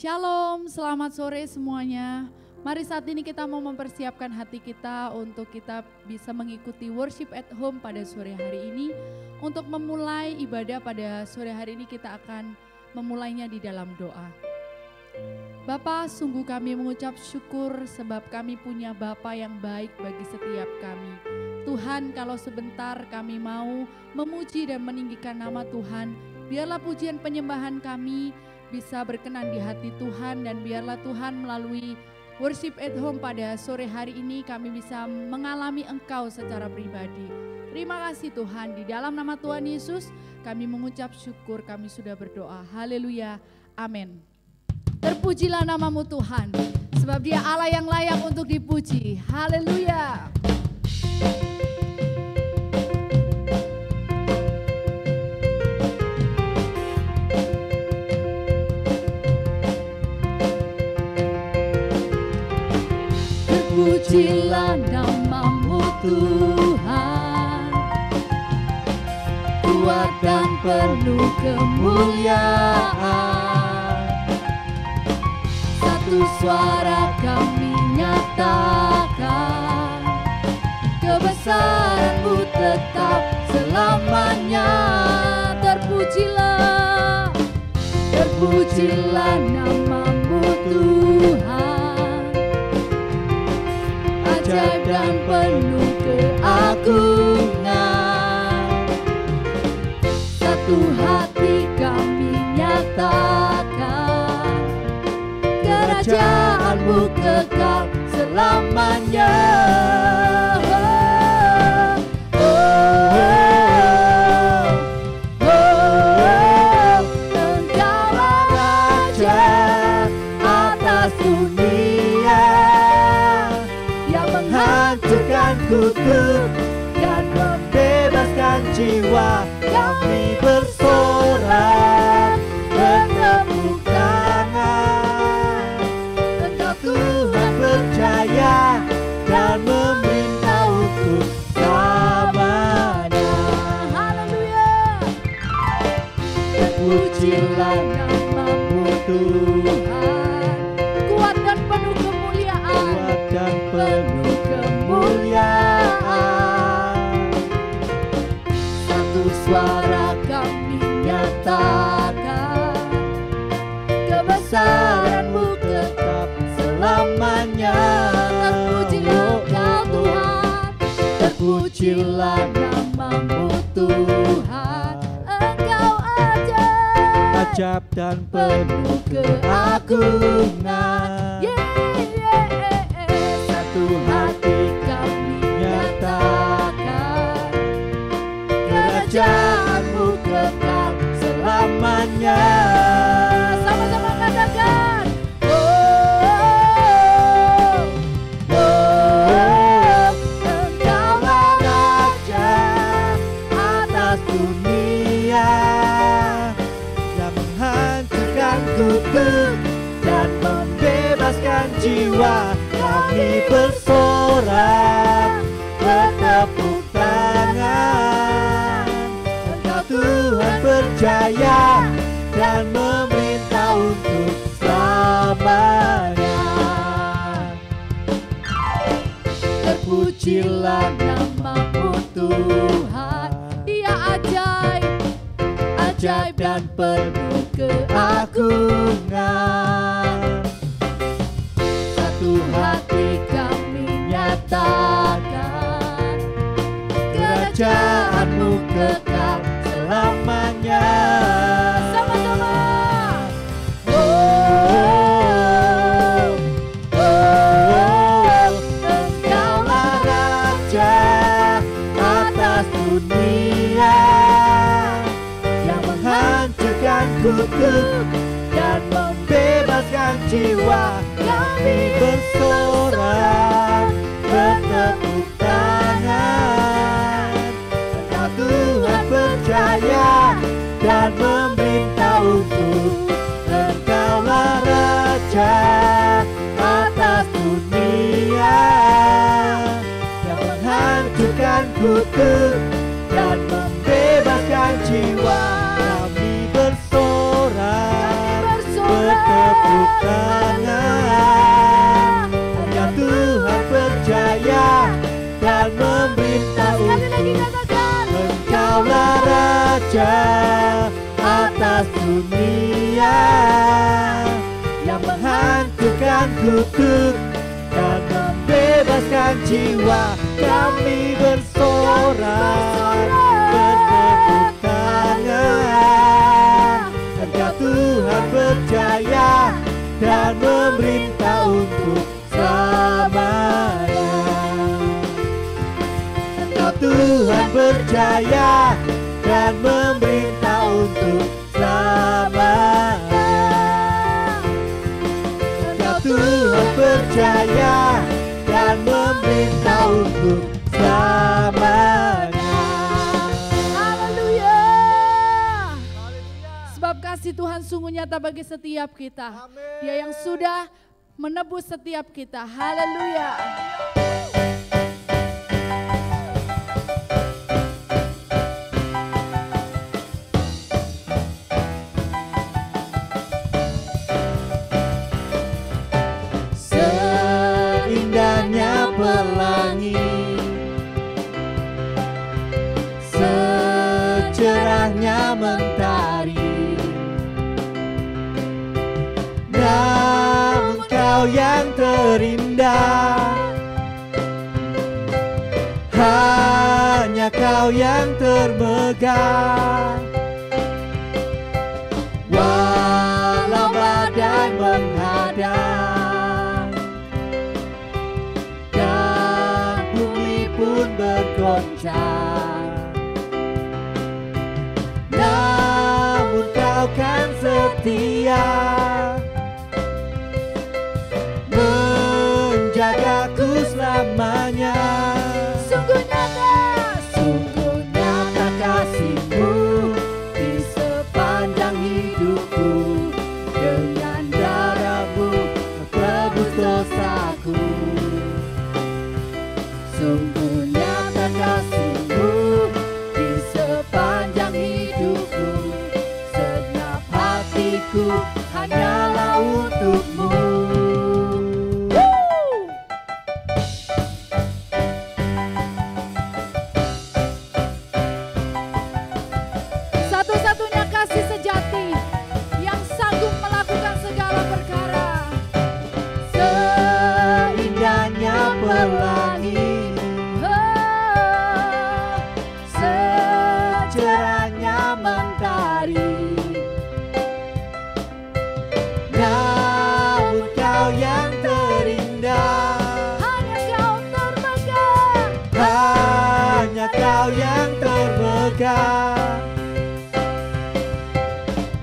Shalom, selamat sore semuanya. Mari saat ini kita mau mempersiapkan hati kita untuk kita bisa mengikuti worship at home pada sore hari ini. Untuk memulai ibadah pada sore hari ini kita akan memulainya di dalam doa. Bapa, sungguh kami mengucap syukur sebab kami punya Bapa yang baik bagi setiap kami. Tuhan, kalau sebentar kami mau memuji dan meninggikan nama Tuhan, biarlah pujian penyembahan kami bisa berkenan di hati Tuhan, dan biarlah Tuhan melalui worship at home pada sore hari ini kami bisa mengalami Engkau secara pribadi. Terima kasih Tuhan, di dalam nama Tuhan Yesus kami mengucap syukur, kami sudah berdoa. Haleluya, amin. Terpujilah namamu Tuhan, sebab Dia Allah yang layak untuk dipuji. Haleluya. Terpujilah namamu Tuhan, kuat dan penuh kemuliaan. Satu suara kami nyatakan, kebesaran-Mu tetap selamanya. Terpujilah, terpujilah namamu Tuhan, ajaib dan penuh keagungan. Satu hati kami nyatakan, kerajaan-Mu kekal selamanya. Engkaulah Raja atas dunia, yang menghancurkan kutuk dan membebaskan jiwa. Kami bersorak, bertepuk tangan. Engkau Tuhan percaya dan memerintah untuk selamanya. Haleluya. Terpujilah namamu Tuhan, kuat dan penuh kemuliaan. Kuat dan penuh kemuliaan. Satu suara kami nyatakan, kebesaran-Mu tetap selamanya. Terpujilah Engkau Tuhan, terpujilah namamu Tuhan. Engkau ajaib dan penuh keagungan. Satu hati kami nyatakan, kerajaan-Mu kekal selamanya. Sama-sama katakan, Engkaulah Raja atas dunia, yang menghancurkan kutuk dan membebaskan jiwa. Kami bersorak, bertepuk tangan. Engkau Tuhan percaya dan memerintah untuk selamanya. Terpujilah namamu Tuhan, Dia ajaib, ajaib dan penuh keagungan. Satu hati kami nyatakan, kerajaan-Mu kekal selamanya. Sama-sama. Engkaulah Raja atas dunia, yang menghancurkan kutuk dan membebaskan jiwa. Kami bersorak, bertepuk tangan. Engkau Tuhan percaya dan memerintah untuk. Engkaulah Raja atas dunia, yang menghancurkan kutuk dan membebaskan jiwa. Kami bersorak, bertepuk atas dunia yang menghancurkan kutuk dan membebaskan jiwa. Kami bersorak, bertepuk tangan. Engkau Tuhan berjaya dan memerintah untuk selamanya. Engkau Tuhan berjaya dan memerintah untuk selamanya. Engkau Tuhan berjaya dan memerintah untuk selamanya. Haleluya. Sebab kasih Tuhan sungguh nyata bagi setiap kita. Dia yang sudah menebus setiap kita. Haleluya. Seindahnya pelangi, secerahnya mentari, namun Kau yang terindah, hanya Kau yang termegah. Walau badai menghadang dan bumi pun bergoncang, namun Kau kan setia, menjagaku selamanya. Sungguh nyata kasih-Mu di sepanjang hidupku. Dengan darah-Mu Kau tebus dosaku. Sungguh nyata kasih-Mu di sepanjang hidupku. Segenap hatiku hanyalah untuk-Mu. Satu-satunya kasih sejati yang sanggup melakukan segala perkara. Seindahnya pelangi, secerahnya mentari, namun Kau yang terindah, Hanya Kau termegah. hanya Kau yang termegah.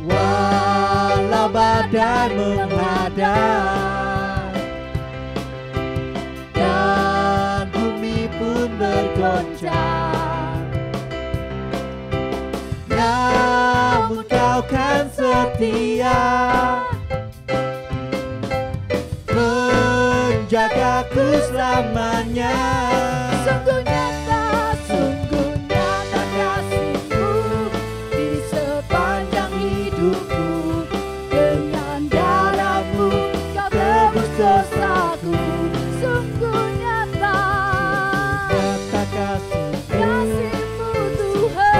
Walau badai menghadang dan bumi pun bergoncang, namun Kau kan setia, menjagaku selamanya. Sungguh nyata kasih-Mu di sepanjang hidupku. Dengan darah-Mu Kau tebus dosaku. Sungguh nyata kasih-Mu Tuhan.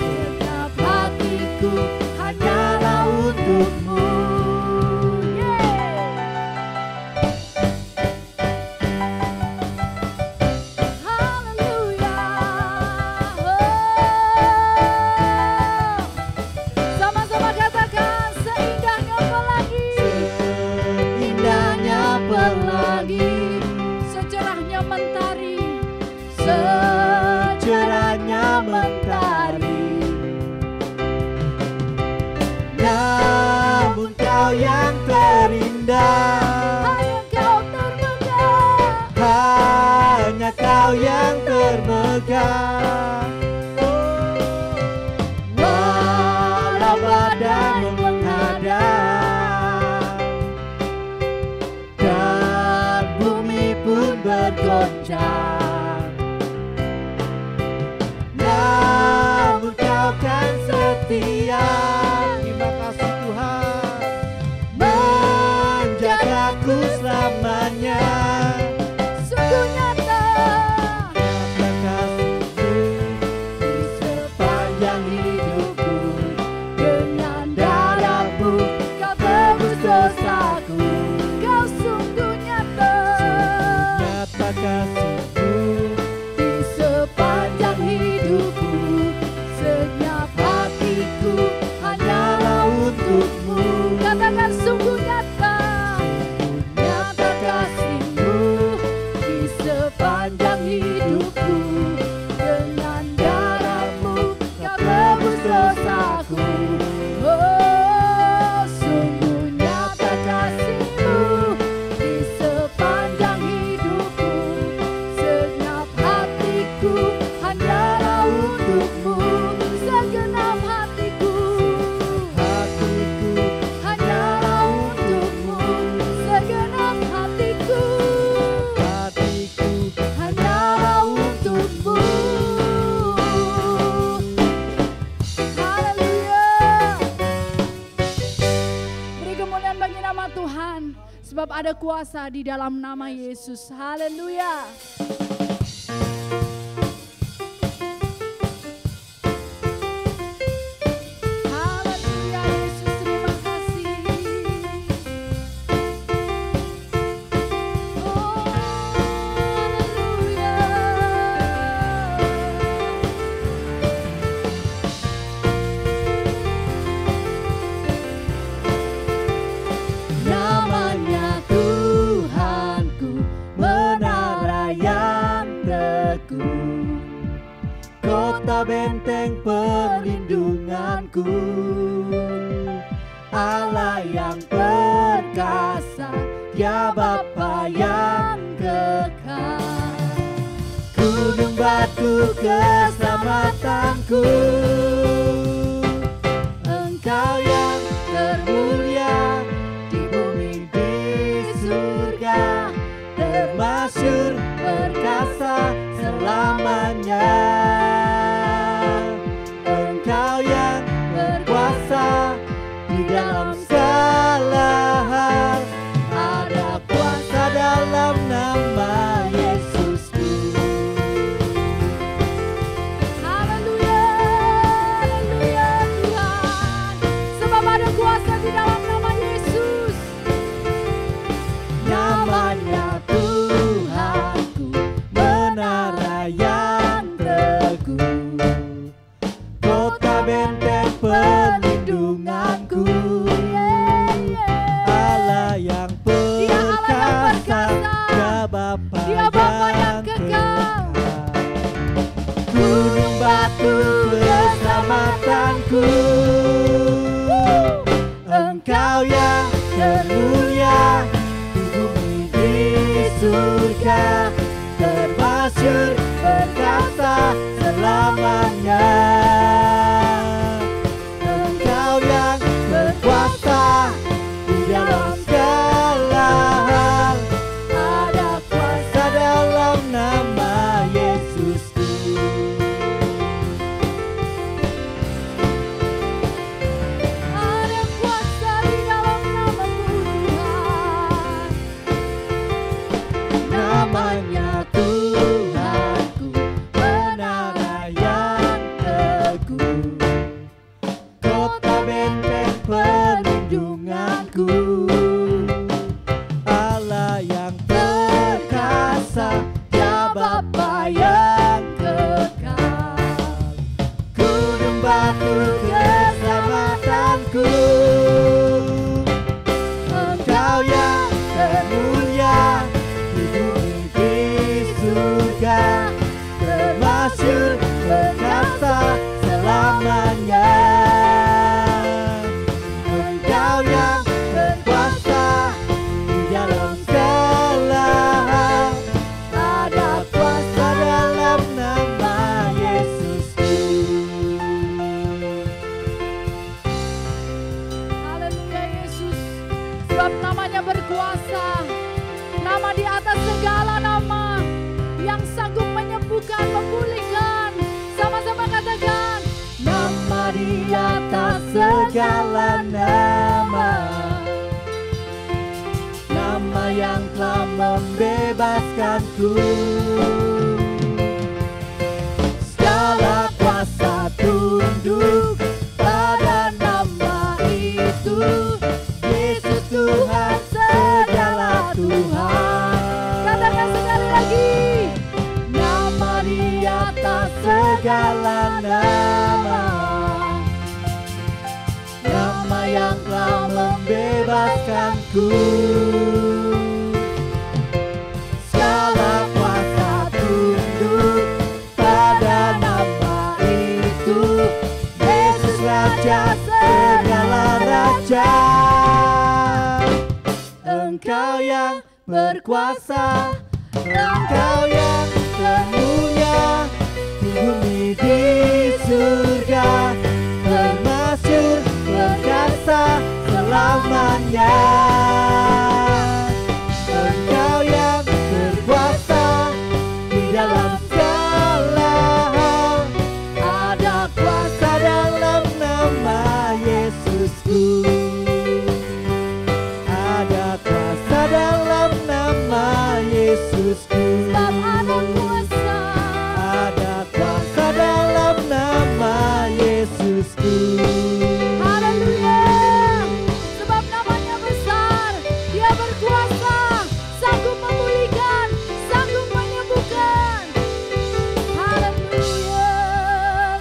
Segenap hatiku hanyalah untuk-Mu. Haleluya. Sama-sama katakan seindahnya pelangi, Seindahnya pelangi, secerahnya mentari, secerahnya mentari, Sebab ada kuasa di dalam nama Yesus. Haleluya. Haleluya Yesus, terima kasih. Oh, haleluya. Namanya Tuhanku, menara yang teguh, kota benteng perlindunganku, Allah yang perkasa, ya Bapa yang kekal, gunung batu keselamatanku, Engkau yang termulia di bumi di surga, termasyhur perkasa selamanya. Engkau yang berkuasa di dalam segala hal, ada kuasa dalam nama Yesusku. Haleluya, haleluya Tuhan. Sebab ada kuasa di dalam nama Yesus. Namanya Tuhanku, menara yang teguh, kota benteng perlindunganku, Allah yang perkasa, ya Bapa Dia Bapa yang kekal, gunung batu keselamatanku, Engkau yang termulia di bumi di surga, termasyhur perkasa selamanya. Engkau yang berkuasa di dalam segala hal, ada kuasa dalam nama Yesusku. ada kuasa di dalam nama Tuhan. Namanya Tuhanku, menara yang teguh, kota benteng perlindunganku, Allah yang perkasa, ya Bapa yang kekal, gunung batu keselamatanku, Engkau yang termulia di bumi di surga, termasyhur perkasa selamanya. Engkau yang berkuasa di dalam segala hal, ada kuasa dalam nama Yesusku. Haleluya Yesus. Sebab namanya berkuasa. Nama di atas segala nama, yang sanggup menyembuhkan, memulihkan. Sama-sama katakan, Nama di atas segala nama, nama yang telah membebaskanku. Segala kuasa tunduk pada nama itu, Yesus Tuhan, segala Tuhan. katakan sekali lagi. Nama di atas segala nama, nama yang telah membebaskanku. Segala kuasa tunduk pada nama itu, Yesus Raja segala raja. Engkau yang berkuasa, Engkau yang termulia di bumi di surga, termasyhur perkasa selamanya. Engkau yang berkuasa di dalam segala hal, ada kuasa dalam nama Yesusku. Ada kuasa dalam Haleluya. Sebab namanya besar, Dia berkuasa, sanggup memulihkan, sanggup menyembuhkan. Haleluya,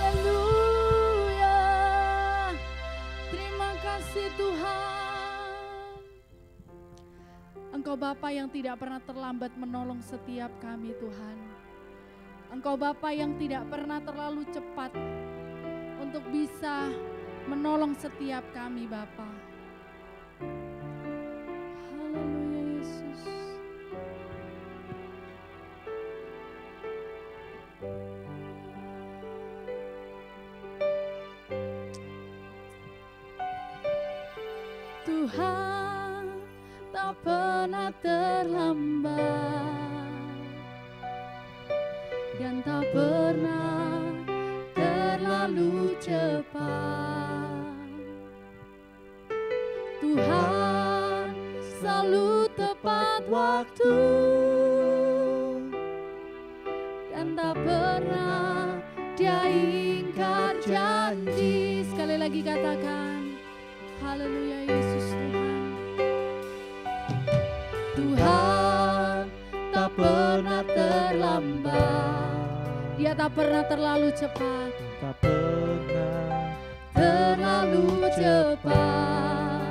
haleluya. Terima kasih Tuhan. Engkau Bapa yang tidak pernah terlambat menolong setiap kami Tuhan. Engkau Bapa yang tidak pernah terlalu cepat untuk bisa menolong setiap kami Bapa. Haleluya Yesus. Tuhan tak pernah terlambat dan tak pernah terlalu cepat. Tuhan selalu tepat waktu dan tak pernah Dia ingkar janji. Sekali lagi katakan, haleluya Yesus Tuhan. Tuhan tak pernah terlambat, Dia tak pernah terlalu cepat, tak pernah terlalu cepat.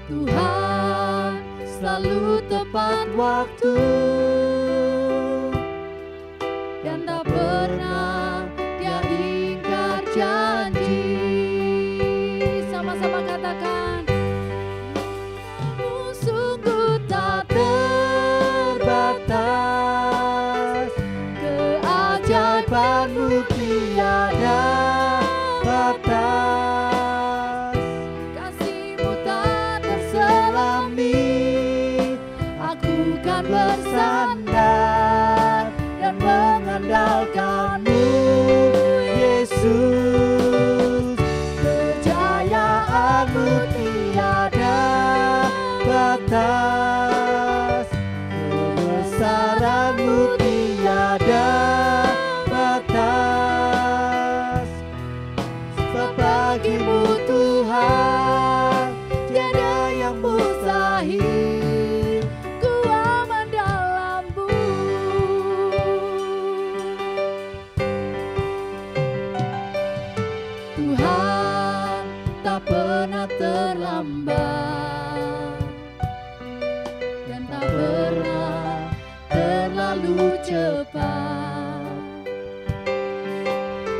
Tuhan selalu tepat waktu dan tak pernah Dia ingkar janji. Sama-sama katakan, sungguh tak terbatas, keajaiban-Mu tiada batas, kasih-Mu tak terselami. Aku kan bersandar dan mengandalkan-Mu Yesus. Kejayaan-Mu tiada batas, kebesaran-Mu tiada batas. Sebab bagi-Mu Tuhan tiada yang mustahil, ku aman dalam-Mu. Tuhan tak pernah terlambat dan tak pernah terlalu cepat.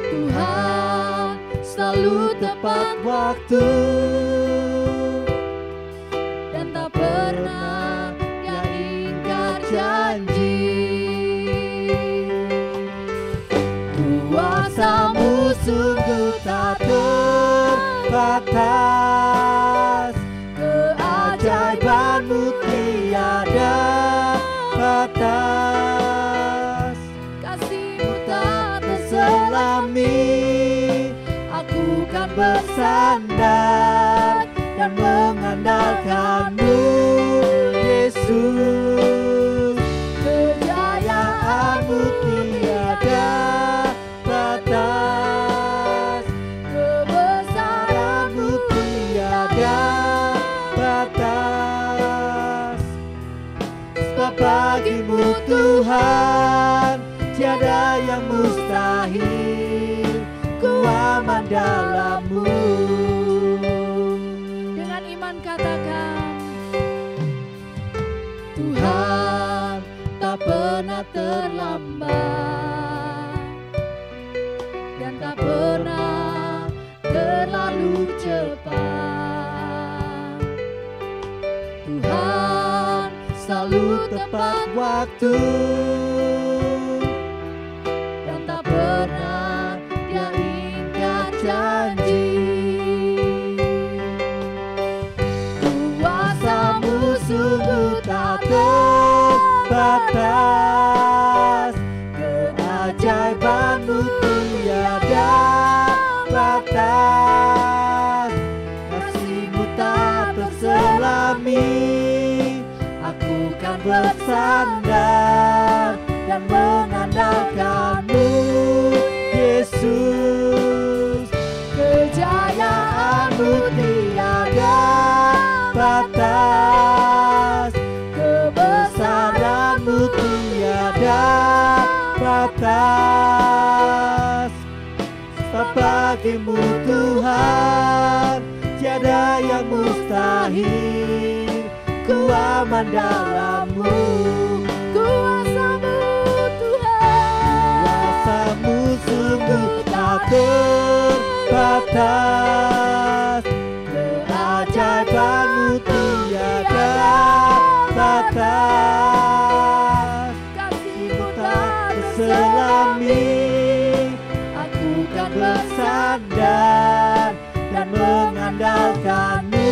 Tuhan selalu tepat waktu dan tak pernah Dia ingkar janji. Kuasa-Mu sungguh tak terbatas, keajaiban-Mu tiada batas, kasih-Mu tak terselami. Aku kan bersandar dan mengandalkan-Mu Yesus. Kejayaan-Mu tiada batas, kebesaran-Mu tiada batas. Sebab bagi-Mu Tuhan tiada yang mustahil, ku aman dalam-Mu. Dengan iman katakan, Tuhan tak pernah terlambat dan tak pernah terlalu cepat. Tuhan selalu tepat waktu dan tak pernah Dia ingkar janji. Kuasa-Mu sungguh tak terbatas, keajaiban-Mu tiada batas, kasih-Mu tak terselami. Aku kan bersandar dan mengandalkan-Mu Yesus. bagimu Tuhan, tiada yang mustahil. Ku aman dalam-Mu, Kuasa-Mu Tuhan, kuasa-Mu sungguh tak terbatas. Keajaiban-Mu tiada batas. kasih-Mu tak Selami aku kan bersandar dan mengandalkan-Mu,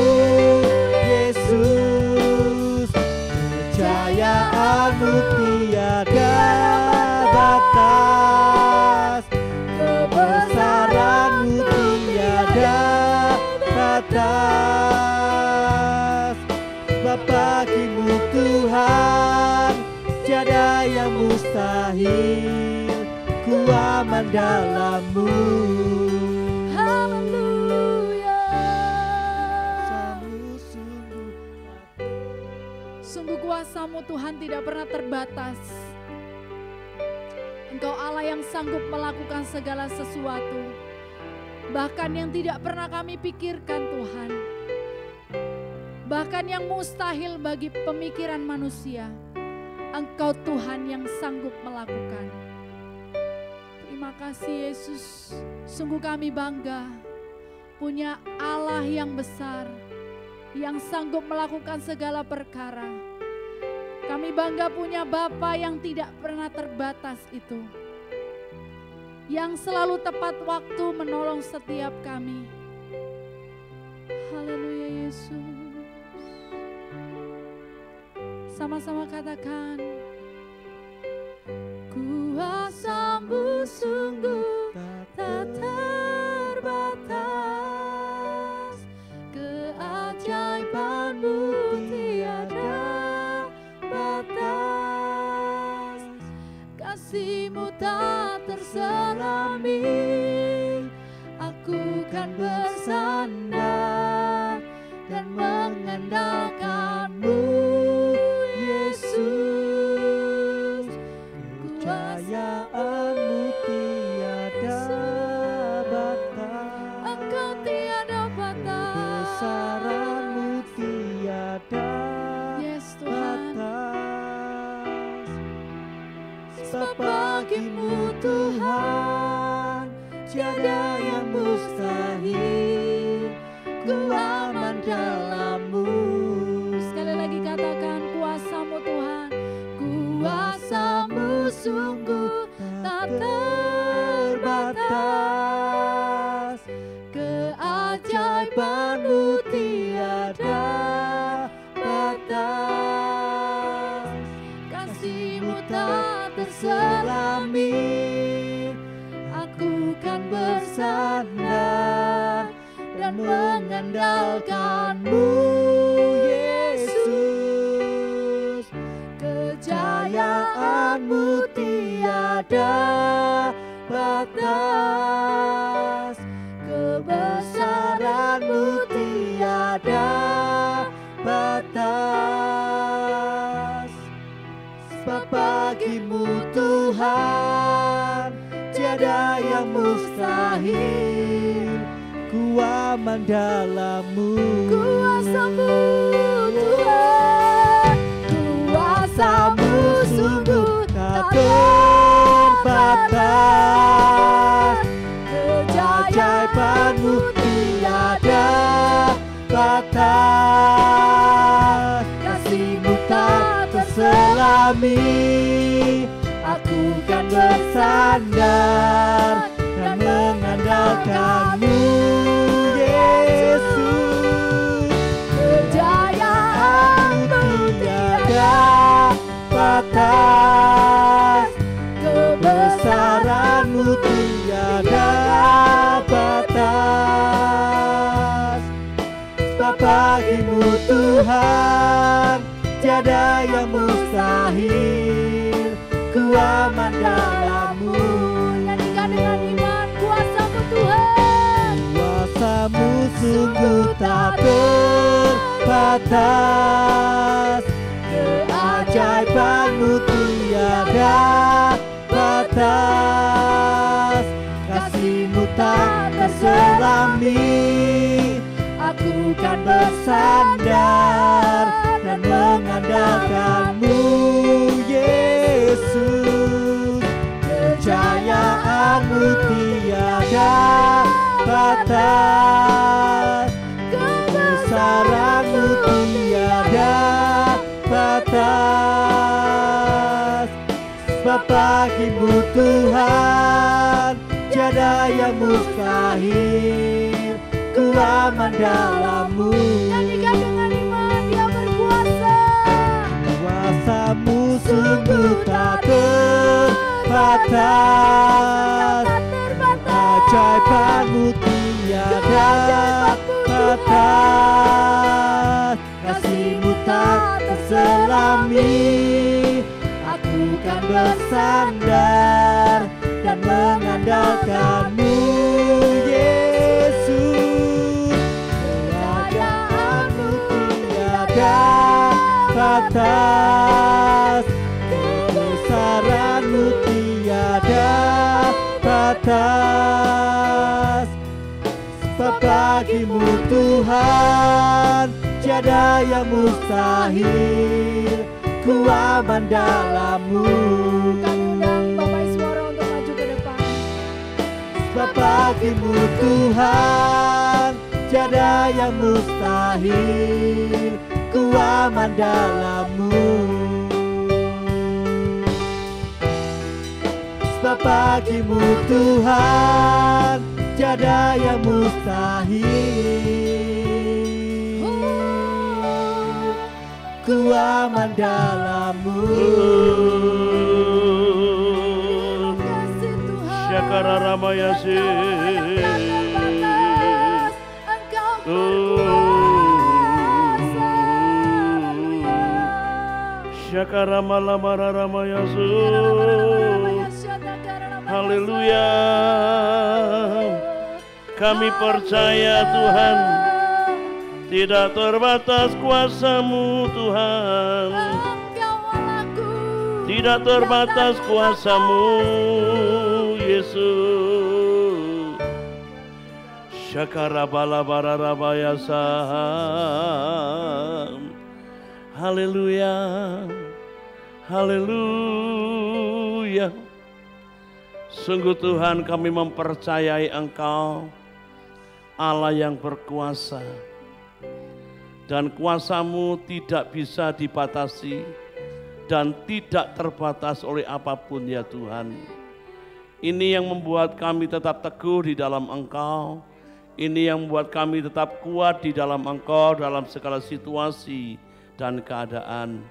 Yesus. Kepercayaan-Mu tiada batas, kebesaran-Mu tiada batas. Bagimu Tuhan, tiada yang mustahil. Ku aman dalam-Mu. Haleluya. Kuasa-Mu Sungguh kuasa-Mu Tuhan tidak pernah terbatas. Engkau Allah yang sanggup melakukan segala sesuatu, bahkan yang tidak pernah kami pikirkan Tuhan, bahkan yang mustahil bagi pemikiran manusia. Engkau Tuhan yang sanggup melakukan. Terima kasih Yesus. Sungguh kami bangga punya Allah yang besar, yang sanggup melakukan segala perkara. Kami bangga punya Bapa yang tidak pernah terbatas itu, yang selalu tepat waktu menolong setiap kami. Haleluya Yesus. Sama-sama katakan, kuasa-Mu sungguh tak terbatas, keajaiban-Mu tiada batas, kasih-Mu tak terselami. Aku kan bersandar dan mengandalkan-Mu, Yesus. Kepercayaan-Mu tiada batas, Engkau tiada batas. kebesaran-Mu tiada Yes Tuhan. batas. Sebab bagimu Tuhan, tiada yang mustahil. Ku aman dalam-Mu. Sekali lagi katakan, kuasa-Mu Tuhan, kuasa-Mu sungguh tak terbatas, keajaiban-Mu tiada batas, kasih-Mu tak terselami. Aku kan bersandar dan mengandalkan-Mu, Yesus. Kejayaan-Mu tiada batas, kebesaran-Mu tiada batas. Sebab bagimu Tuhan, tiada yang mustahil. Ku aman dalam-Mu. Kuasa-Mu Tuhan, kuasa-Mu sungguh tak terbatas, keajaiban-Mu tiada batas, kasih-Mu tak terselami. Aku kan bersandar dan mengandalkan-Mu, Yesus. Kejayaan-Mu tiada batas, kebesaran-Mu tiada batas. Sebab bagimu Tuhan, tiada yang mustahil. Ku aman dalam-Mu. Nyanyikan dengan iman, kuasa-Mu Tuhan, Kuasa-Mu sungguh tak terbatas, keajaiban-Mu tiada batas, kasih-Mu tak terselami. Aku kan bersandar dan mengandalkan-Mu, Yesus. Kejayaanmu tiada batas, kebesaranmu tiada batas. Sebab bagi-Mu Tuhan tiada yang mustahil, ku aman dalam-Mu. Nyanyikan dengan iman, Dia berkuasa. Kuasa-Mu sungguh tak terbatas, ajaiban-Mu tiada batas. Kasih-Mu tak terselami. Aku kan bersandar dan mengandalkan-Mu, Yesus. Kejayaanmu tiada batas, kebesaran-Mu tiada batas. Sebab bagi-Mu Tuhan tiada yang mustahil, ku aman dalam-Mu. Kami undang Bapak Suara untuk maju ke depan. Sebab bagi-Mu Tuhan tiada yang mustahil, ku aman dalam-Mu. Sebab bagi-Mu Tuhan tiada yang mustahil, ku aman dalam-Mu. Kasih Tuhan. Syakara Ramayasi. Engkau berkuasa. Syakara Malamara Ramayasu. Haleluya. Kami percaya Tuhan, tidak terbatas kuasa-Mu Tuhan, tidak terbatas kuasa-Mu Yesus. Syakara balabara rabayasa. Haleluya, haleluya. Sungguh Tuhan, kami mempercayai Engkau Allah yang berkuasa, dan kuasa-Mu tidak bisa dibatasi dan tidak terbatas oleh apapun ya Tuhan. Ini yang membuat kami tetap teguh di dalam Engkau, ini yang membuat kami tetap kuat di dalam Engkau dalam segala situasi dan keadaan.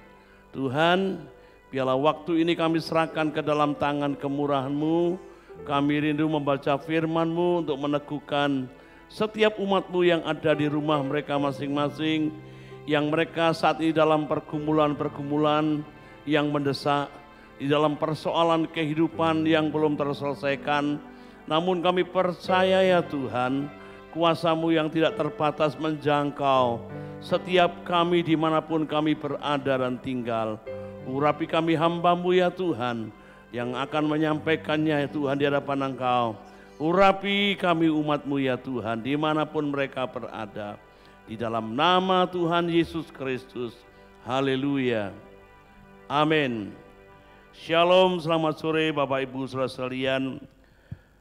Tuhan, biarlah waktu ini kami serahkan ke dalam tangan kemurahan-Mu. Kami rindu membaca firman-Mu untuk meneguhkan setiap umat-Mu yang ada di rumah mereka masing-masing, yang mereka saat ini dalam pergumulan-pergumulan yang mendesak, di dalam persoalan kehidupan yang belum terselesaikan. Namun kami percaya ya Tuhan, kuasa-Mu yang tidak terbatas menjangkau setiap kami dimanapun kami berada dan tinggal. Urapi kami hamba-Mu ya Tuhan, yang akan menyampaikannya ya Tuhan di hadapan Engkau. Urapi kami umat-Mu ya Tuhan, dimanapun mereka berada. Di dalam nama Tuhan Yesus Kristus. Haleluya. Amin. Shalom, selamat sore Bapak Ibu saudara sekalian.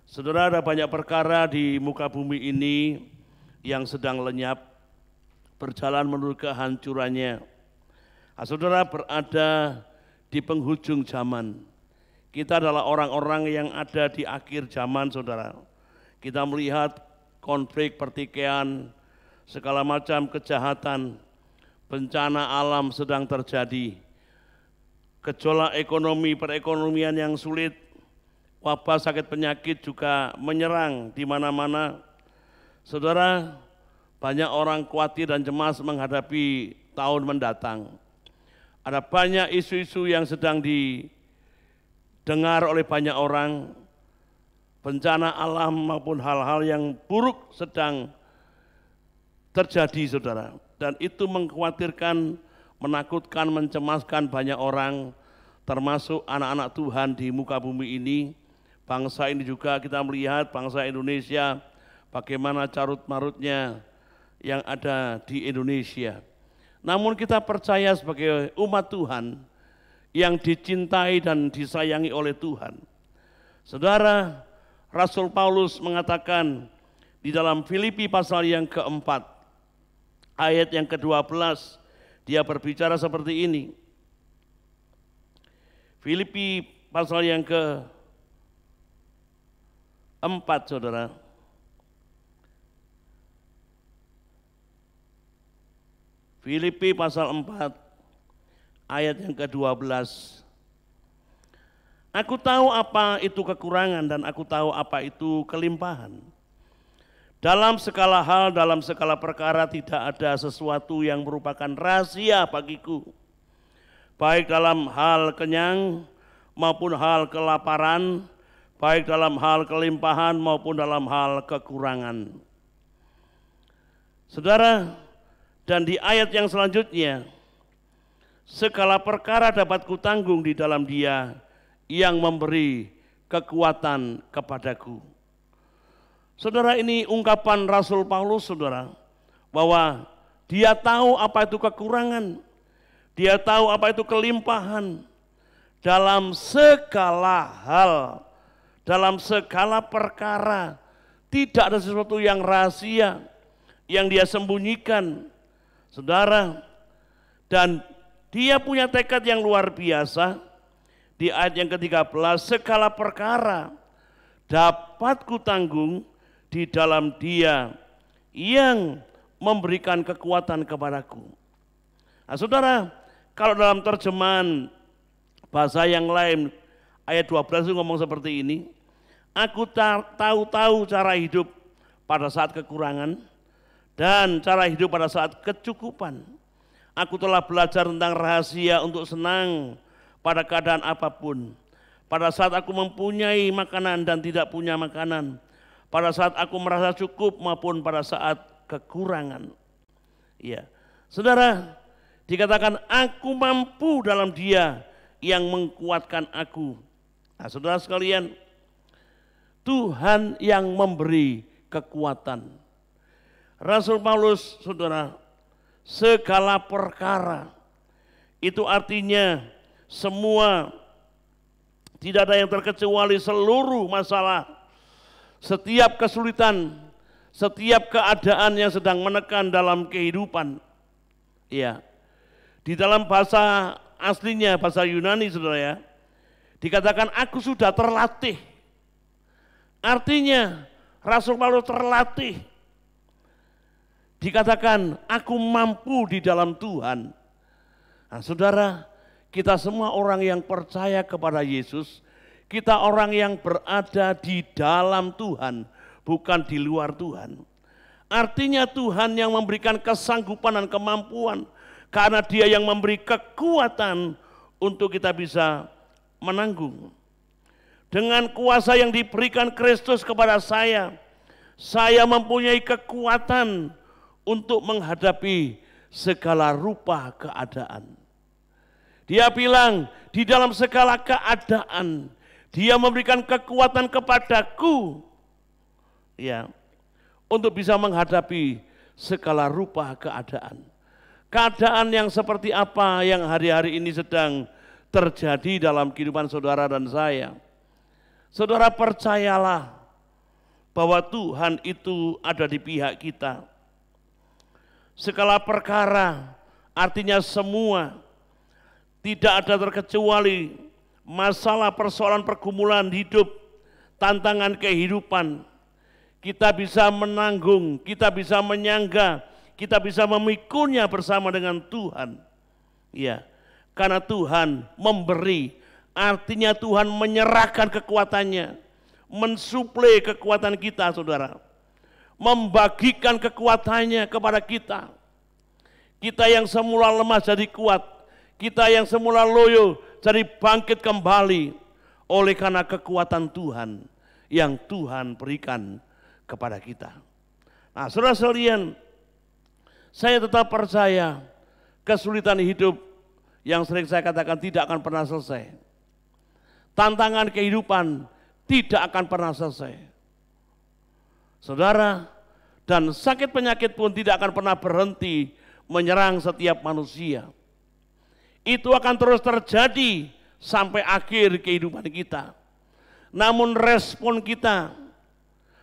Saudara, ada banyak perkara di muka bumi ini yang sedang lenyap, berjalan menuju kehancurannya. Saudara berada di penghujung zaman. Kita adalah orang-orang yang ada di akhir zaman, saudara. Kita melihat konflik, pertikaian, segala macam kejahatan, bencana alam sedang terjadi. Gejolak ekonomi, perekonomian yang sulit, wabah sakit penyakit juga menyerang di mana-mana. Saudara, banyak orang khawatir dan cemas menghadapi tahun mendatang. Ada banyak isu-isu yang sedang didengar oleh banyak orang, bencana alam maupun hal-hal yang buruk sedang terjadi, saudara. Dan itu mengkhawatirkan, menakutkan, mencemaskan banyak orang, termasuk anak-anak Tuhan di muka bumi ini. bangsa ini juga kita melihat bangsa Indonesia bagaimana carut-marutnya yang ada di Indonesia. Namun kita percaya sebagai umat Tuhan yang dicintai dan disayangi oleh Tuhan. Saudara, Rasul Paulus mengatakan di dalam Filipi pasal yang keempat, ayat yang ke-12, dia berbicara seperti ini. Filipi pasal yang keempat, saudara. Filipi pasal 4, ayat yang ke-12. Aku tahu apa itu kekurangan dan aku tahu apa itu kelimpahan. Dalam segala hal, dalam segala perkara tidak ada sesuatu yang merupakan rahasia bagiku. Baik dalam hal kenyang maupun hal kelaparan, baik dalam hal kelimpahan maupun dalam hal kekurangan. Saudara, dan di ayat yang selanjutnya, segala perkara dapat kutanggung di dalam Dia yang memberi kekuatan kepadaku. Saudara, ini ungkapan Rasul Paulus, saudara, bahwa dia tahu apa itu kekurangan, dia tahu apa itu kelimpahan dalam segala hal, dalam segala perkara. Tidak ada sesuatu yang rahasia yang dia sembunyikan, saudara. Dan dia punya tekad yang luar biasa. Di ayat yang ke-13, segala perkara dapat kutanggung di dalam Dia yang memberikan kekuatan kepadaku. Nah, saudara, kalau dalam terjemahan bahasa yang lain, ayat 12 itu ngomong seperti ini, aku tahu cara hidup pada saat kekurangan dan cara hidup pada saat kecukupan. Aku telah belajar tentang rahasia untuk senang pada keadaan apapun. Pada saat aku mempunyai makanan dan tidak punya makanan. Pada saat aku merasa cukup maupun pada saat kekurangan. Ya, saudara, dikatakan aku mampu dalam Dia yang mengkuatkan aku. Nah, saudara sekalian, Tuhan yang memberi kekuatan. Rasul Paulus, saudara, segala perkara itu artinya semua, tidak ada yang terkecuali, seluruh masalah, setiap kesulitan, setiap keadaan yang sedang menekan dalam kehidupan. Ya, di dalam bahasa aslinya, bahasa Yunani, saudara ya, dikatakan aku sudah terlatih. Artinya Rasul Paulus terlatih. Dikatakan aku mampu di dalam Tuhan. Nah, saudara, kita semua orang yang percaya kepada Yesus, kita orang yang berada di dalam Tuhan, bukan di luar Tuhan. Artinya Tuhan yang memberikan kesanggupan dan kemampuan, karena Dia yang memberi kekuatan untuk kita bisa menanggung. Dengan kuasa yang diberikan Kristus kepada saya mempunyai kekuatan untuk menghadapi segala rupa keadaan. Dia bilang, di dalam segala keadaan, Dia memberikan kekuatan kepadaku, ya, untuk bisa menghadapi segala rupa keadaan. Keadaan yang seperti apa yang hari-hari ini sedang terjadi dalam kehidupan saudara dan saya. Saudara, percayalah bahwa Tuhan itu ada di pihak kita. Segala perkara, artinya semua, tidak ada terkecuali masalah, persoalan, pergumulan hidup, tantangan kehidupan. Kita bisa menanggung, kita bisa menyangga, kita bisa memikulnya bersama dengan Tuhan. Ya, karena Tuhan memberi, artinya Tuhan menyerahkan kekuatannya, mensuplai kekuatan kita, saudara. Membagikan kekuatannya kepada kita. Kita yang semula lemah jadi kuat. Kita yang semula loyo jadi bangkit kembali oleh karena kekuatan Tuhan yang Tuhan berikan kepada kita. Nah, saudara sekalian, saya tetap percaya kesulitan hidup yang sering saya katakan tidak akan pernah selesai. Tantangan kehidupan tidak akan pernah selesai. Saudara, dan sakit penyakit pun tidak akan pernah berhenti menyerang setiap manusia. Itu akan terus terjadi sampai akhir kehidupan kita. Namun respon kita,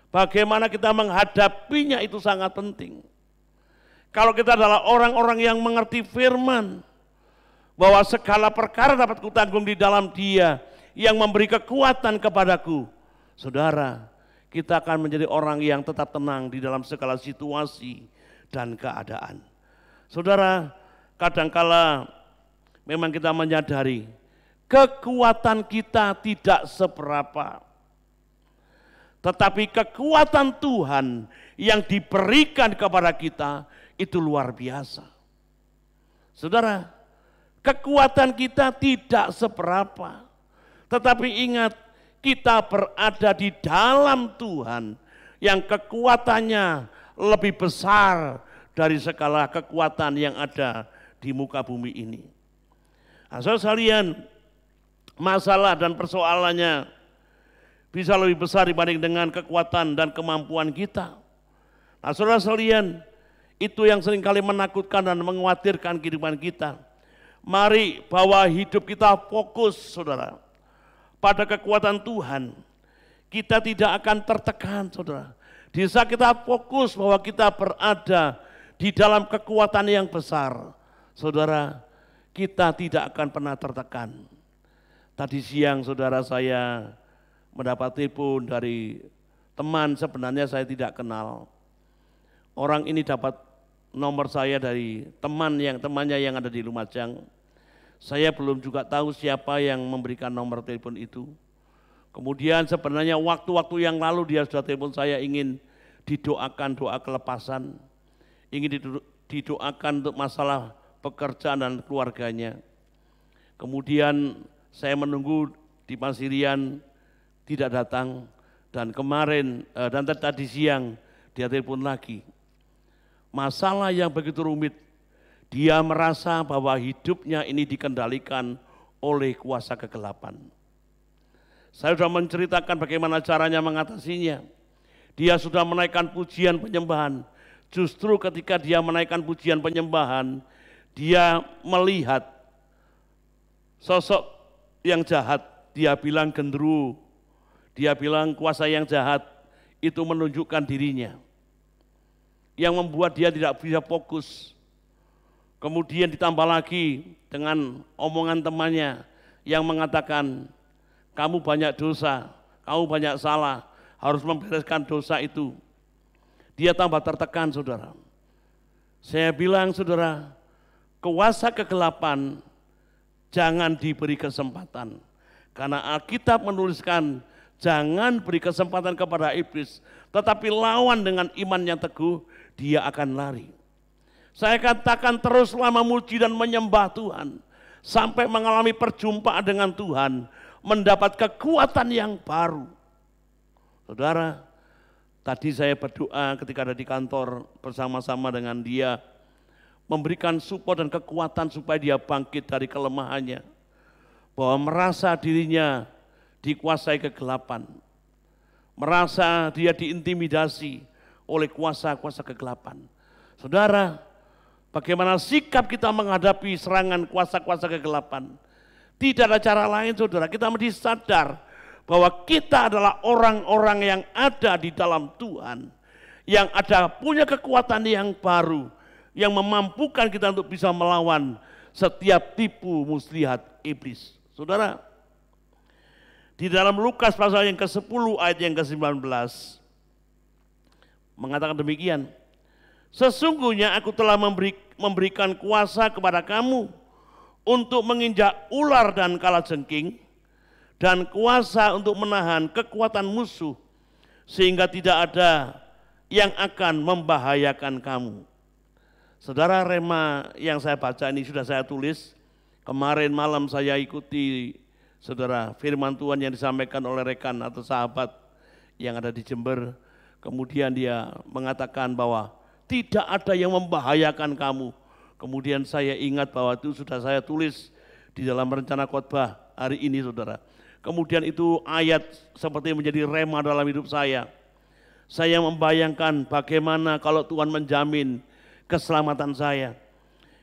bagaimana kita menghadapinya itu sangat penting. Kalau kita adalah orang-orang yang mengerti firman, bahwa segala perkara dapat kutanggung di dalam Dia yang memberi kekuatan kepadaku. Saudara, kita akan menjadi orang yang tetap tenang di dalam segala situasi dan keadaan. Saudara, kadangkala memang kita menyadari kekuatan kita tidak seberapa. Tetapi kekuatan Tuhan yang diberikan kepada kita itu luar biasa. Saudara, kekuatan kita tidak seberapa. Tetapi ingat, kita berada di dalam Tuhan yang kekuatannya lebih besar dari segala kekuatan yang ada di muka bumi ini. Nah, saudara sekalian, masalah dan persoalannya bisa lebih besar dibanding dengan kekuatan dan kemampuan kita. Nah, saudara sekalian, itu yang seringkali menakutkan dan mengkhawatirkan kehidupan kita. Mari bawa hidup kita fokus, saudara, pada kekuatan Tuhan. Kita tidak akan tertekan, saudara. Di saat kita fokus bahwa kita berada di dalam kekuatan yang besar, saudara, kita tidak akan pernah tertekan. Tadi siang saudara saya mendapat telepon dari teman sebenarnya saya tidak kenal. Orang ini dapat nomor saya dari temannya yang ada di Lumajang. Saya belum juga tahu siapa yang memberikan nomor telepon itu. Kemudian sebenarnya waktu-waktu yang lalu dia sudah telepon saya ingin didoakan doa kelepasan, ingin didoakan untuk masalah pekerjaan dan keluarganya. Kemudian saya menunggu di Pasirian tidak datang, dan kemarin dan tadi siang dia telepon lagi. Masalah yang begitu rumit, dia merasa bahwa hidupnya ini dikendalikan oleh kuasa kegelapan. Saya sudah menceritakan bagaimana caranya mengatasinya. Dia sudah menaikkan pujian penyembahan. Justru ketika dia menaikkan pujian penyembahan, dia melihat sosok yang jahat. Dia bilang genderuwo, dia bilang kuasa yang jahat itu menunjukkan dirinya, yang membuat dia tidak bisa fokus. Kemudian ditambah lagi dengan omongan temannya yang mengatakan, kamu banyak dosa, kamu banyak salah, harus membereskan dosa itu. Dia tambah tertekan, saudara. Saya bilang, saudara, kuasa kegelapan jangan diberi kesempatan. Karena Alkitab menuliskan, jangan beri kesempatan kepada iblis, tetapi lawan dengan iman yang teguh, dia akan lari. Saya katakan teruslah memuji dan menyembah Tuhan, sampai mengalami perjumpaan dengan Tuhan, mendapat kekuatan yang baru. Saudara, tadi saya berdoa ketika ada di kantor bersama-sama dengan dia, memberikan support dan kekuatan supaya dia bangkit dari kelemahannya, bahwa merasa dirinya dikuasai kegelapan, merasa dia diintimidasi oleh kuasa-kuasa kegelapan. Saudara, bagaimana sikap kita menghadapi serangan kuasa-kuasa kegelapan? Tidak ada cara lain, saudara. Kita mesti sadar bahwa kita adalah orang-orang yang ada di dalam Tuhan, yang ada punya kekuatan yang baru, yang memampukan kita untuk bisa melawan setiap tipu muslihat iblis. Saudara, di dalam Lukas pasal yang ke-10 ayat yang ke-19 mengatakan demikian, sesungguhnya aku telah memberikan kuasa kepada kamu untuk menginjak ular dan kalajengking, dan kuasa untuk menahan kekuatan musuh, sehingga tidak ada yang akan membahayakan kamu. Saudara, rema yang saya baca ini sudah saya tulis. Kemarin malam saya ikuti, saudara, firman Tuhan yang disampaikan oleh rekan atau sahabat yang ada di Jember. Kemudian dia mengatakan bahwa tidak ada yang membahayakan kamu. Kemudian saya ingat bahwa itu sudah saya tulis di dalam rencana khotbah hari ini, saudara. kemudian itu ayat seperti menjadi rema dalam hidup saya. Saya membayangkan bagaimana kalau Tuhan menjamin keselamatan saya.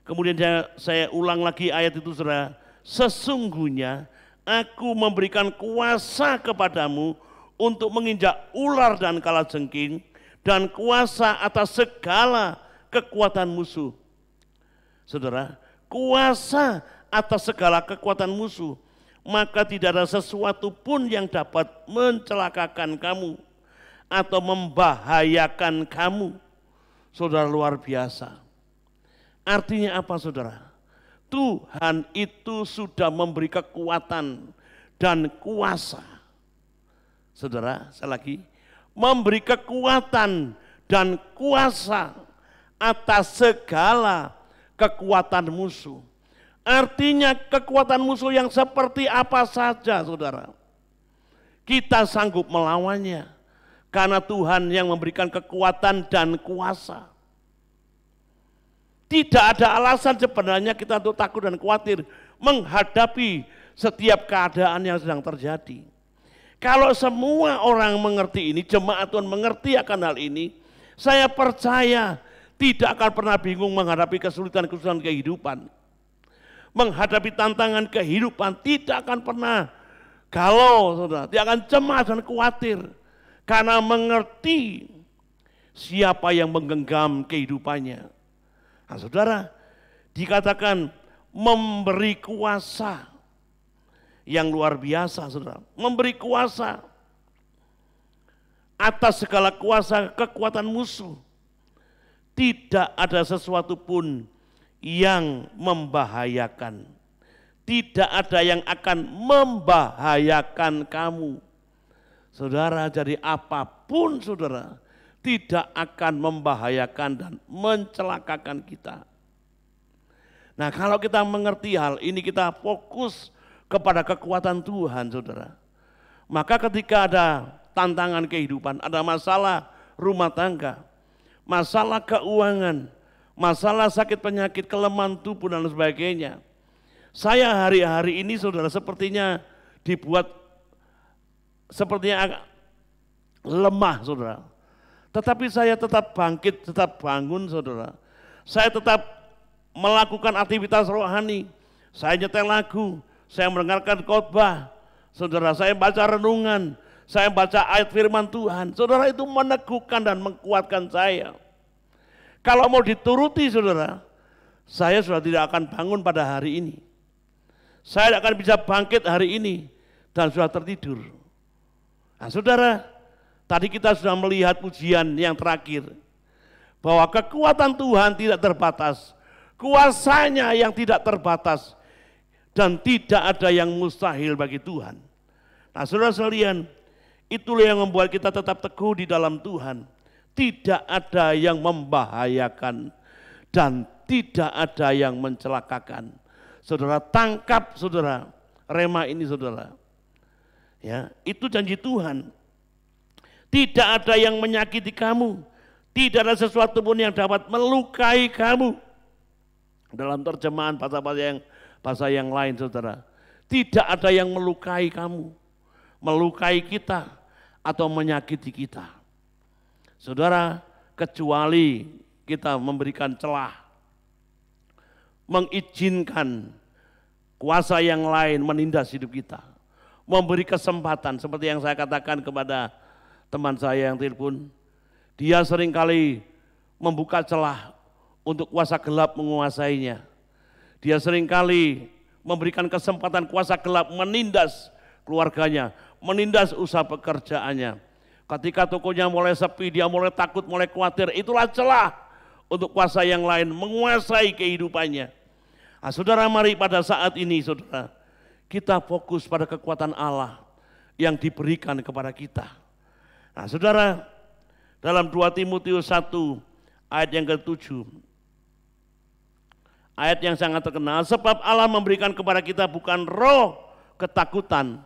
Kemudian saya ulang lagi ayat itu, saudara. Sesungguhnya aku memberikan kuasa kepadamu untuk menginjak ular dan kalajengking dan kuasa atas segala kekuatan musuh. Saudara, kuasa atas segala kekuatan musuh, maka tidak ada sesuatu pun yang dapat mencelakakan kamu atau membahayakan kamu. Saudara, luar biasa. Artinya apa, saudara? Tuhan itu sudah memberi kekuatan dan kuasa. Saudara, saya lagi, memberi kekuatan dan kuasa atas segala kekuatan musuh. Artinya kekuatan musuh yang seperti apa saja, saudara, kita sanggup melawannya karena Tuhan yang memberikan kekuatan dan kuasa. Tidak ada alasan sebenarnya kita untuk takut dan khawatir menghadapi setiap keadaan yang sedang terjadi. Kalau semua orang mengerti ini, jemaat Tuhan mengerti akan hal ini, saya percaya tidak akan pernah bingung menghadapi kesulitan-kesulitan kehidupan. Menghadapi tantangan kehidupan tidak akan pernah galau, saudara. Tidak akan cemas dan khawatir. Karena mengerti siapa yang menggenggam kehidupannya. Nah, saudara, dikatakan memberi kuasa yang luar biasa, saudara. Memberi kuasa atas segala kuasa kekuatan musuh. Tidak ada sesuatu pun yang membahayakan. Tidak ada yang akan membahayakan kamu. Saudara, jadi apapun saudara tidak akan membahayakan dan mencelakakan kita. Nah, kalau kita mengerti hal ini, kita fokus kepada kekuatan Tuhan, saudara. Maka ketika ada tantangan kehidupan, ada masalah rumah tangga, masalah keuangan, masalah sakit penyakit, kelemahan tubuh dan sebagainya. Saya hari-hari ini saudara sepertinya dibuat sepertinya agak lemah, saudara. Tetapi saya tetap bangkit, tetap bangun, saudara. Saya tetap melakukan aktivitas rohani. Saya nyetel lagu, saya mendengarkan khotbah, saudara. Saya baca renungan, saya baca ayat firman Tuhan. Saudara, itu meneguhkan dan menguatkan saya. Kalau mau dituruti, saudara, saya sudah tidak akan bangun pada hari ini. Saya tidak akan bisa bangkit hari ini dan sudah tertidur. Nah, saudara, tadi kita sudah melihat pujian yang terakhir, bahwa kekuatan Tuhan tidak terbatas, kuasanya yang tidak terbatas, dan tidak ada yang mustahil bagi Tuhan. Nah, saudara sekalian, itulah yang membuat kita tetap teguh di dalam Tuhan. Tidak ada yang membahayakan dan tidak ada yang mencelakakan. Saudara, tangkap saudara rema ini, saudara. Ya, itu janji Tuhan. Tidak ada yang menyakiti kamu, tidak ada sesuatu pun yang dapat melukai kamu. Dalam terjemahan bahasa yang lain, saudara, tidak ada yang melukai kamu, melukai kita atau menyakiti kita. Saudara, kecuali kita memberikan celah, mengizinkan kuasa yang lain menindas hidup kita, memberi kesempatan seperti yang saya katakan kepada teman saya yang telepon, dia seringkali membuka celah untuk kuasa gelap menguasainya. Dia seringkali memberikan kesempatan kuasa gelap menindas keluarganya, menindas usaha pekerjaannya. Ketika tokonya mulai sepi, dia mulai takut, mulai khawatir, itulah celah untuk kuasa yang lain menguasai kehidupannya. Nah, saudara, mari pada saat ini, saudara, kita fokus pada kekuatan Allah yang diberikan kepada kita. Nah, saudara, dalam 2 Timotius 1 ayat yang ke-7, ayat yang sangat terkenal, sebab Allah memberikan kepada kita bukan roh ketakutan,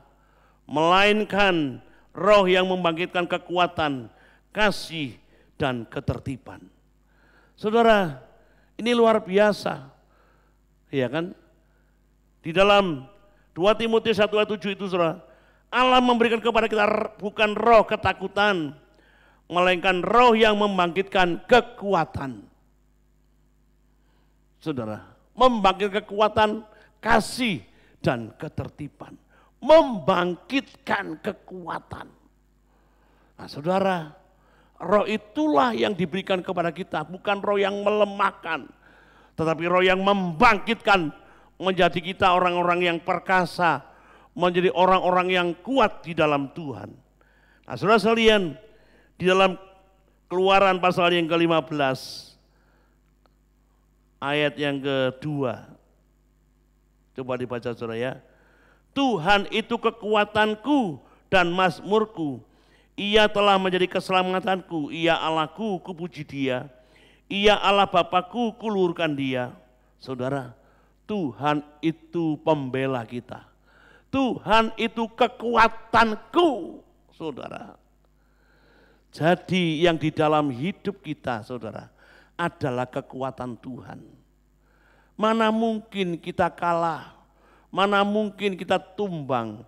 melainkan roh yang membangkitkan kekuatan, kasih, dan ketertiban. Saudara, ini luar biasa, ya kan? Di dalam 2 Timotius 1 ayat 7 itu, saudara, Allah memberikan kepada kita bukan roh ketakutan, melainkan roh yang membangkitkan kekuatan. Saudara, membangkitkan kekuatan, kasih dan ketertiban. Membangkitkan kekuatan. Nah saudara, roh itulah yang diberikan kepada kita, bukan roh yang melemahkan, tetapi roh yang membangkitkan, menjadi kita orang-orang yang perkasa, menjadi orang-orang yang kuat di dalam Tuhan. Nah saudara sekalian, di dalam Keluaran pasal yang ke-15, ayat yang kedua, coba dibaca saudara ya. Tuhan itu kekuatanku dan mazmurku, Ia telah menjadi keselamatanku, Ia Allahku, kupuji Dia, Ia Allah Bapakku, kuluhurkan Dia. Saudara, Tuhan itu pembela kita. Tuhan itu kekuatanku, saudara. Jadi yang di dalam hidup kita, saudara, adalah kekuatan Tuhan. Mana mungkin kita kalah, mana mungkin kita tumbang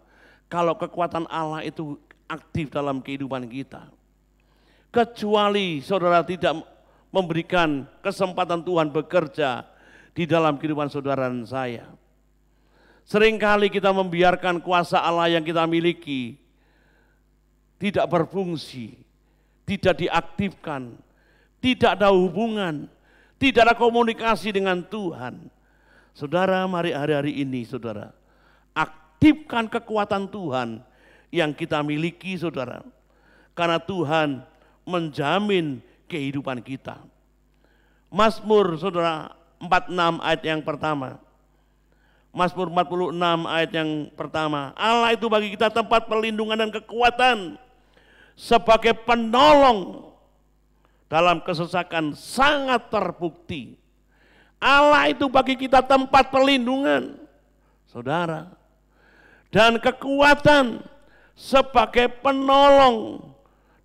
kalau kekuatan Allah itu aktif dalam kehidupan kita. Kecuali saudara tidak memberikan kesempatan Tuhan bekerja di dalam kehidupan saudara dan saya. Seringkali kita membiarkan kuasa Allah yang kita miliki tidak berfungsi, tidak diaktifkan, tidak ada hubungan, tidak ada komunikasi dengan Tuhan. Saudara, mari hari-hari ini saudara, aktifkan kekuatan Tuhan yang kita miliki saudara. Karena Tuhan menjamin kehidupan kita. Mazmur saudara 46 ayat yang pertama. Mazmur 46 ayat yang pertama. Allah itu bagi kita tempat perlindungan dan kekuatan, sebagai penolong dalam kesesakan sangat terbukti. Allah itu bagi kita tempat perlindungan, saudara, dan kekuatan sebagai penolong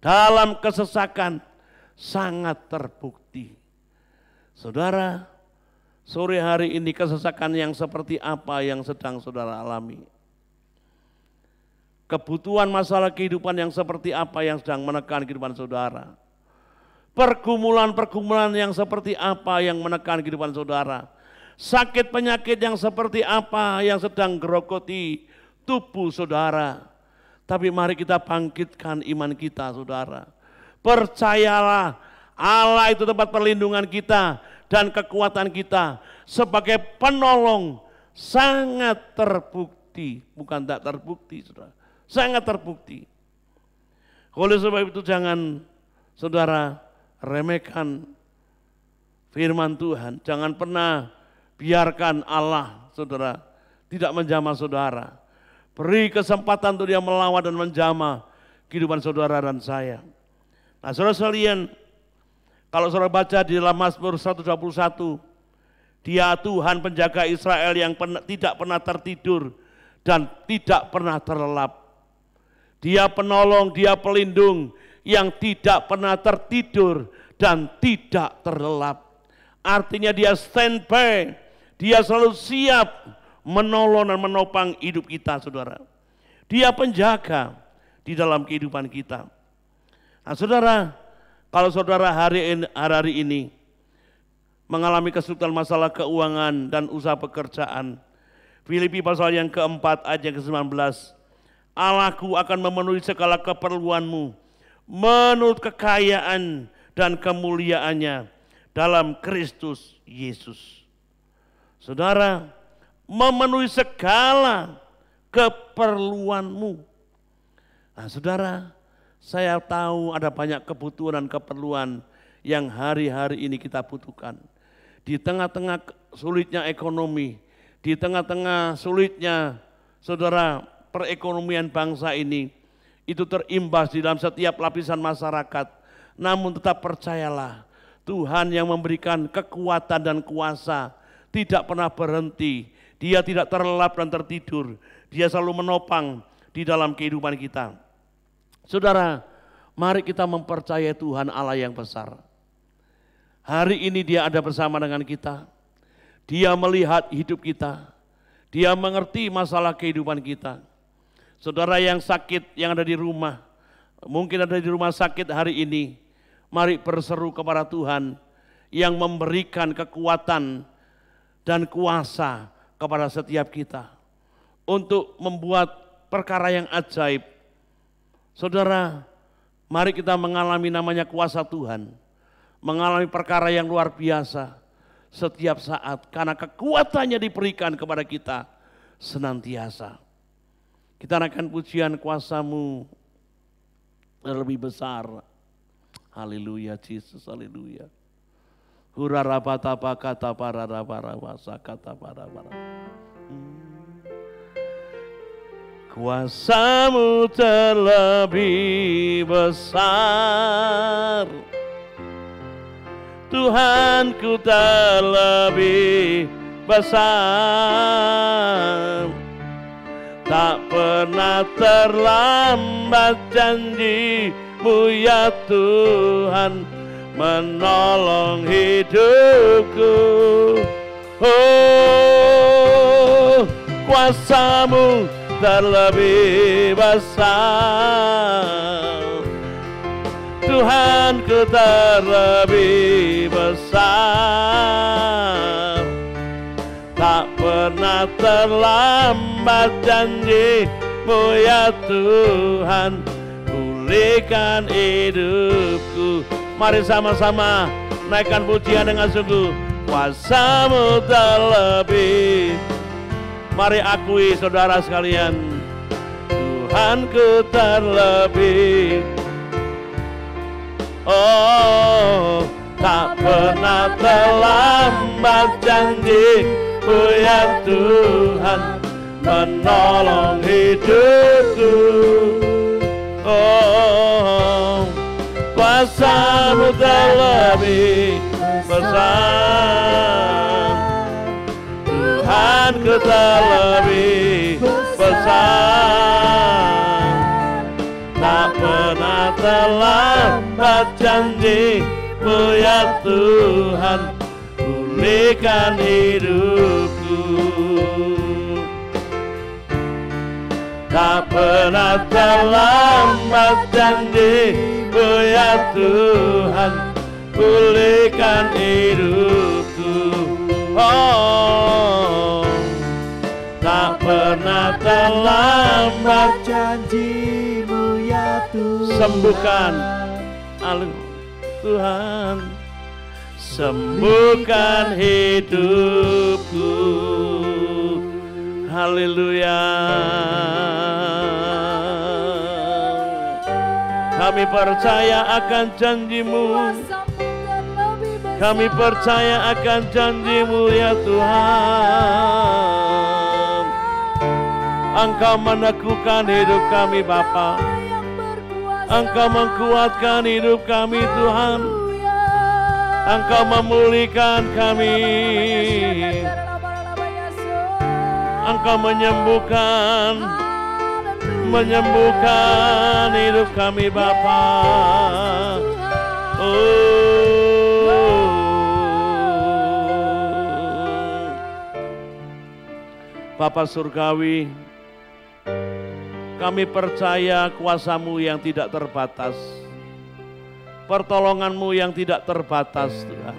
dalam kesesakan sangat terbukti. Saudara, sore hari ini kesesakan yang seperti apa yang sedang saudara alami? Kebutuhan masalah kehidupan yang seperti apa yang sedang menekan kehidupan saudara? Pergumulan-pergumulan yang seperti apa yang menekan kehidupan saudara? Sakit penyakit yang seperti apa yang sedang gerogoti tubuh saudara? Tapi mari kita bangkitkan iman kita saudara. Percayalah, Allah itu tempat perlindungan kita dan kekuatan kita sebagai penolong sangat terbukti, bukan tak terbukti saudara, sangat terbukti. Oleh sebab itu jangan saudara remehkan firman Tuhan, jangan pernah biarkan Allah saudara tidak menjamah saudara. Beri kesempatan untuk Dia melawan dan menjamah kehidupan saudara dan saya. Nah saudara sekalian, kalau saudara baca di dalam Mazmur 121, Dia Tuhan penjaga Israel yang tidak pernah tertidur dan tidak pernah terlelap. Dia penolong, Dia pelindung yang tidak pernah tertidur dan tidak terlelap. Artinya Dia standby, Dia selalu siap menolong dan menopang hidup kita saudara. Dia penjaga di dalam kehidupan kita. Nah saudara, kalau saudara hari ini mengalami kesulitan masalah keuangan dan usaha pekerjaan, Filipi pasal yang keempat ayat yang ke-19, Allahku akan memenuhi segala keperluanmu menurut kekayaan dan kemuliaannya dalam Kristus Yesus. Saudara, memenuhi segala keperluanmu. Nah saudara, saya tahu ada banyak kebutuhan dan keperluan yang hari-hari ini kita butuhkan. Di tengah-tengah sulitnya ekonomi, di tengah-tengah sulitnya saudara perekonomian bangsa ini, itu terimbas di dalam setiap lapisan masyarakat. Namun tetap percayalah, Tuhan yang memberikan kekuatan dan kuasa tidak pernah berhenti. Dia tidak terlelap dan tertidur. Dia selalu menopang di dalam kehidupan kita. Saudara, mari kita mempercayai Tuhan Allah yang besar. Hari ini Dia ada bersama dengan kita. Dia melihat hidup kita. Dia mengerti masalah kehidupan kita. Saudara yang sakit, yang ada di rumah, mungkin ada di rumah sakit hari ini, mari berseru kepada Tuhan yang memberikan kekuatan dan kuasa kepada setiap kita untuk membuat perkara yang ajaib. Saudara, mari kita mengalami namanya kuasa Tuhan, mengalami perkara yang luar biasa setiap saat, karena kekuatannya diberikan kepada kita senantiasa. Kita naikkan pujian kuasa-Mu lebih besar. Haleluya, Yesus, haleluya. Hurarabata kata para wasa kata para. Kuasa-Mu terlebih besar, Tuhanku terlebih besar. Tak pernah terlambat janji-Mu ya Tuhan, menolong hidupku. Oh, kuasa-Mu terlebih besar, Tuhanku terlebih besar. Tak pernah terlambat janji-Mu ya Tuhan, pulihkan hidupku. Mari sama-sama naikkan pujian dengan sungguh. Kuasa-Mu terlebih. Mari akui saudara sekalian, Tuhanku terlebih. Oh, tak pernah terlambat janji-Mu ya Tuhan, menolong hidupku. Oh, kuasa-Mu terlebih besar, Tuhanku terlebih besar. Tak pernah terlambat janji-Mu ya Tuhan, pulihkan hidupku. Tak pernah terlambat janji-Mu ya Tuhan, pulihkan hidupku. Oh, tak pernah terlambat janji-Mu ya Tuhan. Sembuhkan, Tuhan, sembuhkan hidupku. Haleluya. Kami percaya akan janji-Mu. Kami percaya akan janji-Mu ya Tuhan. Engkau meneguhkan hidup kami Bapa. Engkau menguatkan hidup kami Tuhan. Engkau memulihkan kami. Engkau menyembuhkan hidup kami Bapa. Oh, Bapa Surgawi, kami percaya kuasa-Mu yang tidak terbatas, pertolongan-Mu yang tidak terbatas Tuhan.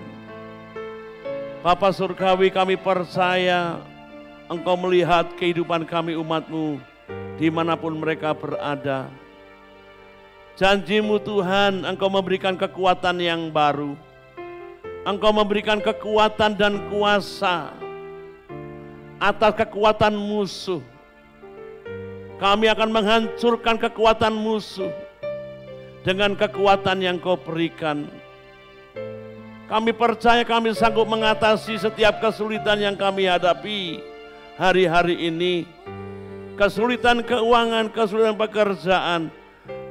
Bapa Surgawi, kami percaya Engkau melihat kehidupan kami umat-Mu dimanapun mereka berada. Janji-Mu Tuhan, Engkau memberikan kekuatan yang baru. Engkau memberikan kekuatan dan kuasa atas kekuatan musuh. Kami akan menghancurkan kekuatan musuh dengan kekuatan yang Kau berikan. Kami percaya kami sanggup mengatasi setiap kesulitan yang kami hadapi hari-hari ini. Kesulitan keuangan, kesulitan pekerjaan,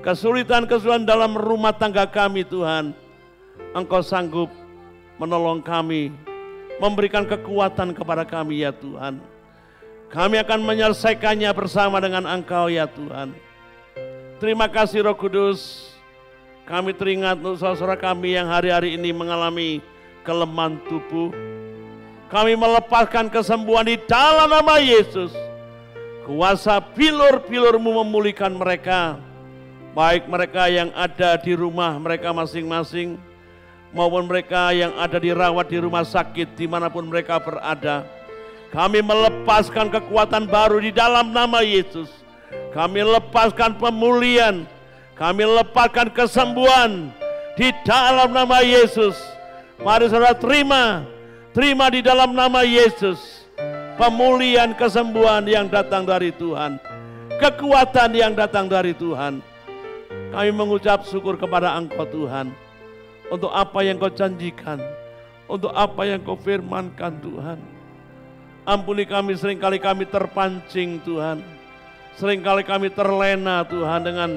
kesulitan dalam rumah tangga kami Tuhan. Engkau sanggup menolong kami, memberikan kekuatan kepada kami ya Tuhan. Kami akan menyelesaikannya bersama dengan Engkau ya Tuhan. Terima kasih Roh Kudus. Kami teringat untuk saudara kami yang hari-hari ini mengalami kelemahan tubuh. Kami melepaskan kesembuhan di dalam nama Yesus. Kuasa bilur-bilur-Mu memulihkan mereka, baik mereka yang ada di rumah mereka masing-masing, maupun mereka yang ada dirawat di rumah sakit dimanapun mereka berada. Kami melepaskan kekuatan baru di dalam nama Yesus. Kami lepaskan pemulihan, kami lepaskan kesembuhan di dalam nama Yesus. Mari saudara terima di dalam nama Yesus. Pemulihan, kesembuhan yang datang dari Tuhan, kekuatan yang datang dari Tuhan. Kami mengucap syukur kepada Engkau Tuhan, untuk apa yang Kau janjikan, untuk apa yang Kau firmankan Tuhan. Ampuni kami, seringkali kami terpancing Tuhan, seringkali kami terlena Tuhan dengan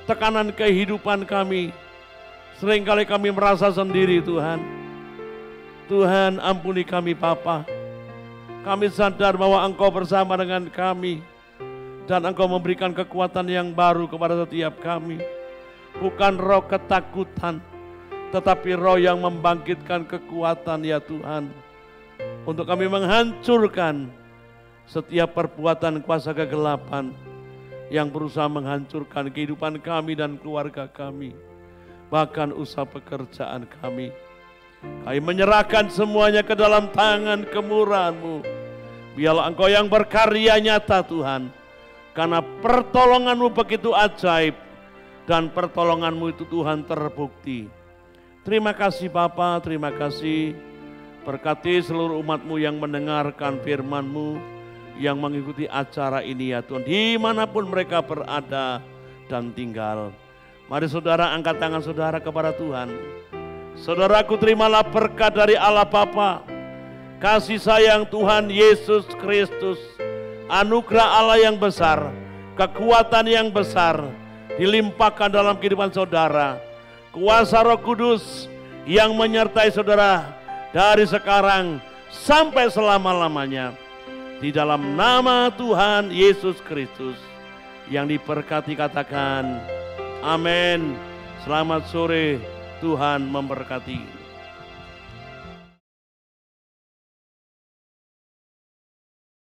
tekanan kehidupan kami. Seringkali kami merasa sendiri Tuhan. Tuhan ampuni kami Bapa. Kami sadar bahwa Engkau bersama dengan kami, dan Engkau memberikan kekuatan yang baru kepada setiap kami. Bukan roh ketakutan, tetapi roh yang membangkitkan kekuatan ya Tuhan. Untuk kami menghancurkan setiap perbuatan kuasa kegelapan yang berusaha menghancurkan kehidupan kami dan keluarga kami, bahkan usaha pekerjaan kami. Kami menyerahkan semuanya ke dalam tangan kemurahan-Mu. Biarlah Engkau yang berkarya nyata Tuhan, karena pertolongan-Mu begitu ajaib, dan pertolongan-Mu itu Tuhan terbukti. Terima kasih Bapa, terima kasih. Berkati seluruh umat-Mu yang mendengarkan firman-Mu, yang mengikuti acara ini ya Tuhan, dimanapun mereka berada dan tinggal. Mari saudara angkat tangan saudara kepada Tuhan. Saudaraku, terimalah berkat dari Allah Bapa, kasih sayang Tuhan Yesus Kristus, anugerah Allah yang besar, kekuatan yang besar dilimpahkan dalam kehidupan saudara. Kuasa Roh Kudus yang menyertai saudara dari sekarang sampai selama-lamanya. Di dalam nama Tuhan Yesus Kristus yang diberkati katakan amin. Selamat sore, Tuhan memberkati.